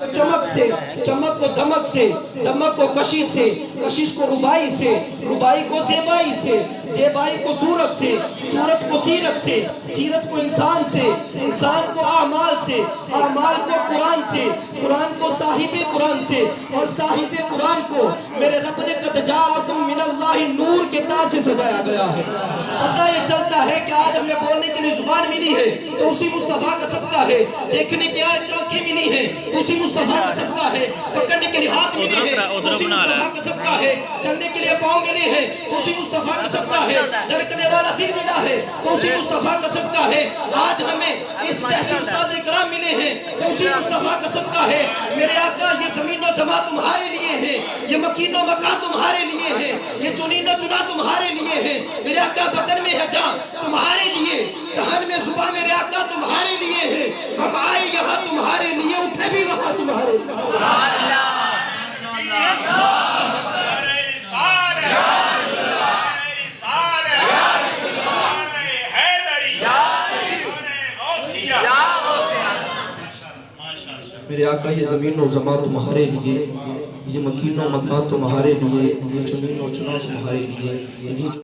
चमक से, चमक को दमक से, दमक को कशिश से, कशिश को रुबाई से, रुबाई को ज़ेबाई से, ज़ेबाई को सूरत से, सूरत को सीरत से, सीरत को इंसान से, इंसान को आमाल से, आमाल को कुरान से, कुरान को साहिब कुरान से, और साहिब कुरान को मेरे रब ने कद जाअकुम मिनल्लाहि नूर के ताज से सजाया गया है। पता ये चलता है कि आज हमें बोलने के लिए जुबान मिली है तो उसी मुस्तफा का सदका है, देखने के आज आंखें मिली है उसी मुस्तफा का सदका है, पकड़ने के लिए हाथ मिले हैं उसी मुस्तफा का सदका है, चलने के लिए पाँव मिले हैं उसी मुस्तफा का सदका है, धड़कने वाला दिल मिला है तो उसी मुस्तफा का सदका है। आज हमें इस जैसे उस्ताद इकराम मिले हैं तो उसी मुस्तफा का सदका है। मेरे आका ये ज़मीन व ज़मा तुम्हारे लिए है, ये मकीन व मका तुम्हारे लिए है, ये चुनीना चुना तुम्हारे लिए है। मेरे आका बदन में है जान तुम्हारे लिए, दहन में जुबान मेरे आका तुम्हारे लिए है। हम आए यहाँ तुम्हारे लिए, उठे भी वहाँ तुम्हारे लिए। मेरे आका ये ज़मीन और ज़मा तुम्हारे लिए, ये मकीन और मकान तुम्हारे लिए, ये चुनीन और चुना तुम्हारे लिए।